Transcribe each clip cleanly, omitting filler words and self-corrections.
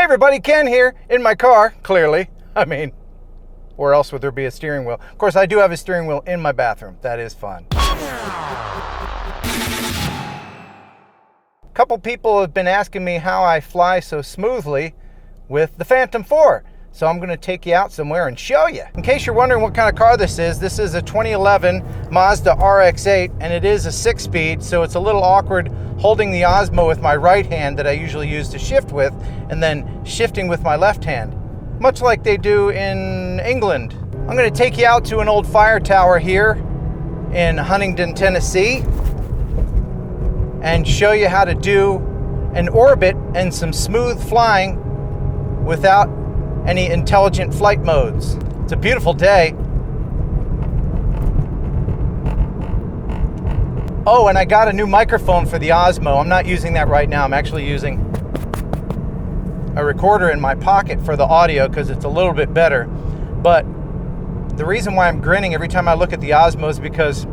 everybody, Ken here in my car, clearly. I mean, where else would there be a steering wheel? Of course, I do have a steering wheel in my bathroom. That is fun. A couple people have been asking me how I fly so smoothly with the Phantom 4. So I'm going to take you out somewhere and show you. In case you're wondering what kind of car this is a 2011 Mazda RX-8, and it is a 6-speed, so it's a little awkward holding the Osmo with my right hand that I usually use to shift with, and then shifting with my left hand, much like they do in England. I'm going to take you out to an old fire tower here in Huntington, Tennessee, and show you how to do an orbit and some smooth flying without any intelligent flight modes. It's a beautiful day. Oh, and I got a new microphone for the Osmo. I'm not using that right now. I'm actually using a recorder in my pocket for the audio because it's a little bit better. But the reason why I'm grinning every time I look at the Osmo is because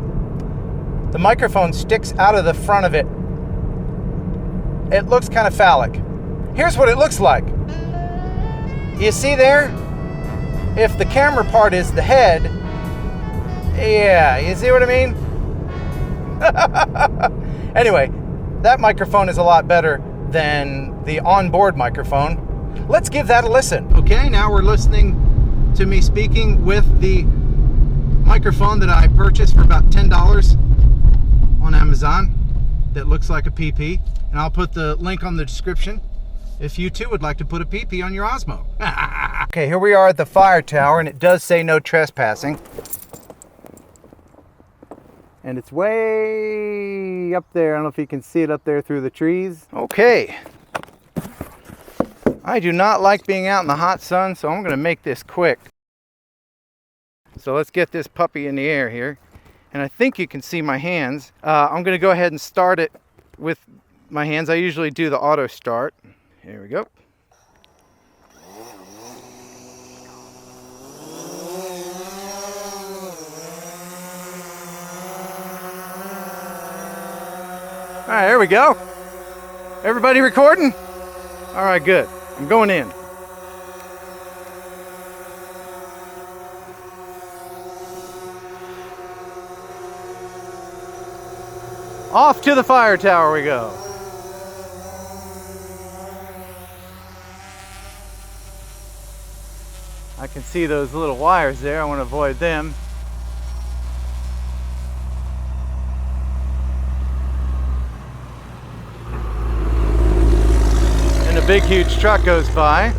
the microphone sticks out of the front of it. It looks kind of phallic. Here's what it looks like. You see there? If the camera part is the head, yeah, you see what I mean? Anyway, that microphone is a lot better than the onboard microphone. Let's give that a listen. Okay, now we're listening to me speaking with the microphone that I purchased for about $10 on Amazon that looks like a PP, and I'll put the link on the description if you too would like to put a PP on your Osmo. Okay, here we are at the fire tower, and it does say no trespassing. And it's way up there. I don't know if you can see it up there through the trees. Okay. I do not like being out in the hot sun, so I'm going to make this quick. So let's get this puppy in the air here. And I think you can see my hands. I'm going to go ahead and start it with my hands. I usually do the auto start. Here we go. All right, there we go. Everybody recording? All right, good. I'm going in. Off to the fire tower we go. I can see those little wires there. I want to avoid them. And a big, huge truck goes by.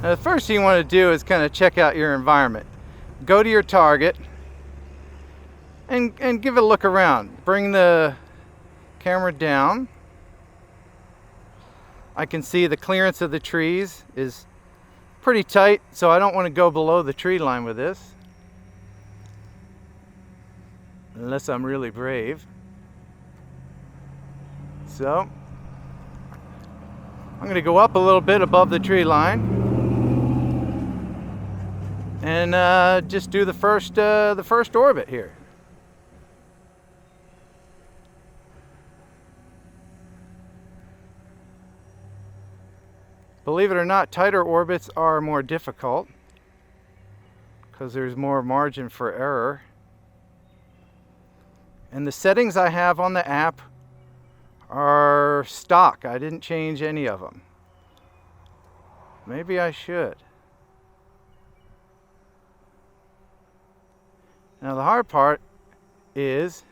Now, the first thing you want to do is kind of check out your environment. Go to your target and give it a look around. Bring the camera down. I can see the clearance of the trees is pretty tight, so I don't want to go below the tree line with this. Unless I'm really brave. So, I'm going to go up a little bit above the tree line. And just do the first orbit here. Believe it or not, tighter orbits are more difficult because there's more margin for error. And the settings I have on the app are stock. I didn't change any of them. Maybe I should. Now the hard part is,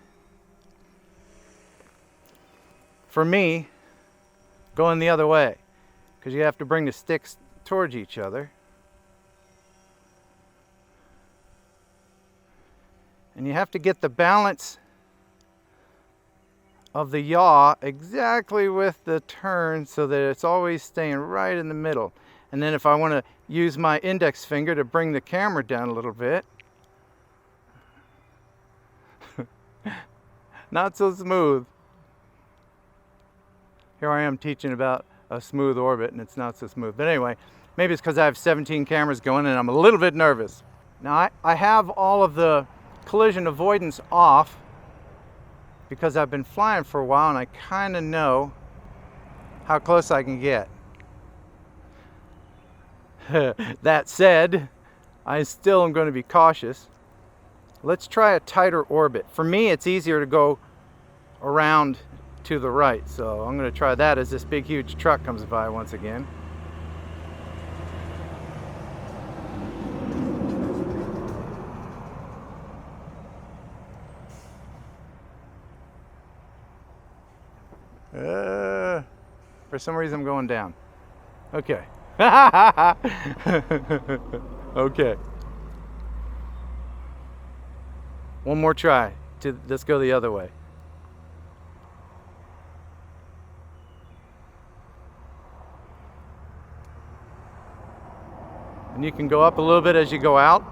for me, going the other way. Because you have to bring the sticks towards each other. And you have to get the balance of the yaw exactly with the turn so that it's always staying right in the middle. And then if I want to use my index finger to bring the camera down a little bit, not so smooth. Here I am teaching about a smooth orbit, and it's not so smooth. But anyway, maybe it's because I have 17 cameras going and I'm a little bit nervous. Now I have all of the collision avoidance off because I've been flying for a while and I kind of know how close I can get. That said, I still am going to be cautious. Let's try a tighter orbit. For me, it's easier to go around to the right, so I'm going to try that as this big huge truck comes by once again. For some reason I'm going down. Okay. Okay. One more try. Let's go the other way. And you can go up a little bit as you go out.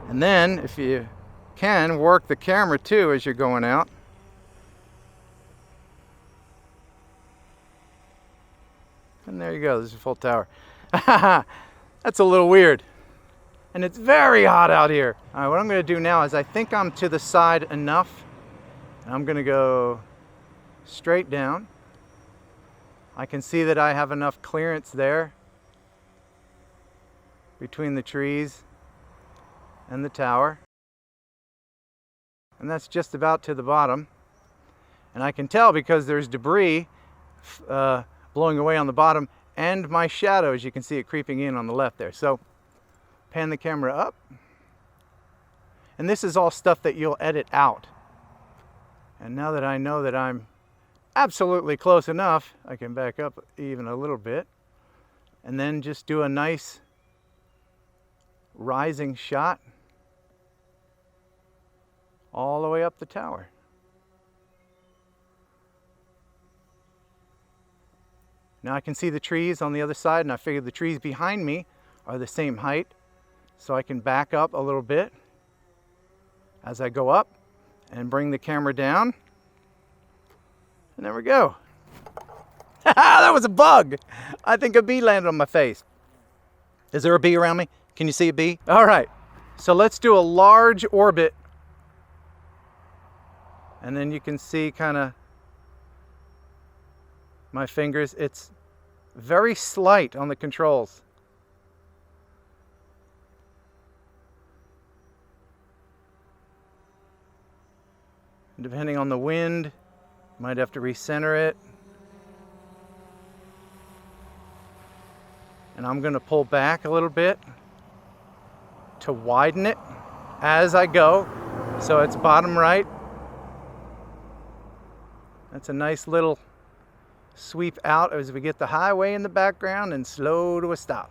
And then, if you can, work the camera too as you're going out. And there you go, this is a full tower. That's a little weird. And it's very hot out here. All right, what I'm gonna do now is I think I'm to the side enough. And I'm gonna go straight down. I can see that I have enough clearance there between the trees and the tower. And that's just about to the bottom. And I can tell because there's debris blowing away on the bottom and my shadow, as you can see it creeping in on the left there. So pan the camera up. And this is all stuff that you'll edit out. And now that I know that I'm absolutely close enough, I can back up even a little bit and then just do a nice rising shot all the way up the tower. Now I can see the trees on the other side, and I figured the trees behind me are the same height, so I can back up a little bit as I go up and bring the camera down. And there we go. That was a bug. I think a bee landed on my face. Is there a bee around me? Can you see a bee? All right, so let's do a large orbit. And then you can see kind of my fingers. It's very slight on the controls. Depending on the wind, might have to recenter it. And I'm going to pull back a little bit to widen it as I go, so it's bottom right. That's a nice little sweep out as we get the highway in the background and slow to a stop.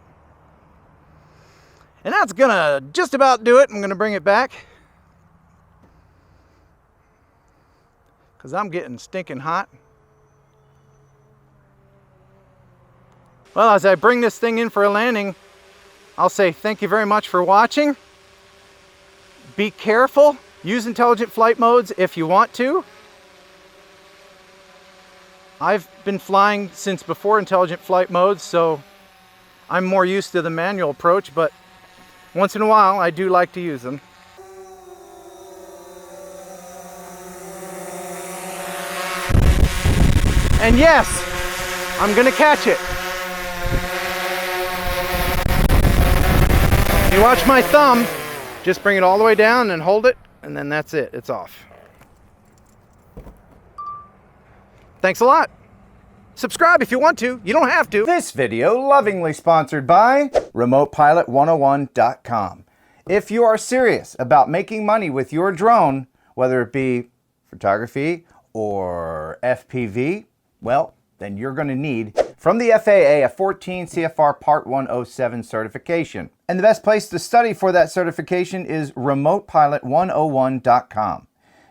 And that's gonna just about do it. I'm gonna bring it back because I'm getting stinking hot. Well, as I bring this thing in for a landing, I'll say thank you very much for watching. Be careful. Use intelligent flight modes if you want to. I've been flying since before intelligent flight modes, so I'm more used to the manual approach, but once in a while I do like to use them. And yes, I'm gonna catch it. You watch my thumb, just bring it all the way down and hold it, and then that's it, it's off. Thanks a lot. Subscribe if you want to, you don't have to. This video lovingly sponsored by RemotePilot101.com. If you are serious about making money with your drone, whether it be photography or FPV, well, then you're going to need, from the FAA, a 14 CFR Part 107 certification. And the best place to study for that certification is RemotePilot101.com.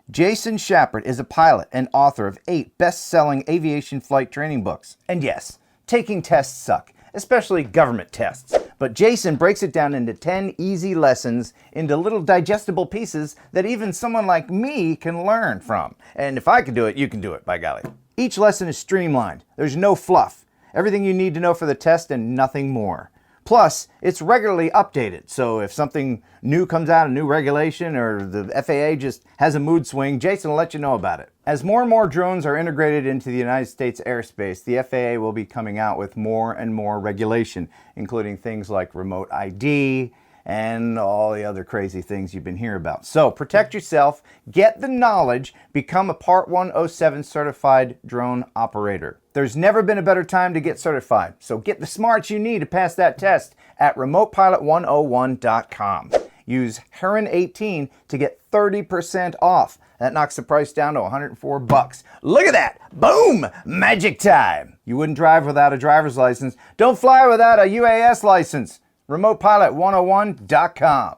Jason Shepard is a pilot and author of 8 best-selling aviation flight training books. And yes, taking tests suck, especially government tests. But Jason breaks it down into 10 easy lessons into little digestible pieces that even someone like me can learn from. And if I can do it, you can do it, by golly. Each lesson is streamlined. There's no fluff. Everything you need to know for the test and nothing more. Plus, it's regularly updated, so if something new comes out, a new regulation, or the FAA just has a mood swing, Jason will let you know about it. As more and more drones are integrated into the United States airspace, the FAA will be coming out with more and more regulation, including things like remote ID and all the other crazy things you've been hearing about. So protect yourself, get the knowledge, become a Part 107 certified drone operator. There's never been a better time to get certified, so get the smarts you need to pass that test at remotepilot101.com. Use Heron 18 to get 30% off. That knocks the price down to $104. Look at that! Boom! Magic time! You wouldn't drive without a driver's license. Don't fly without a UAS license. remotepilot101.com.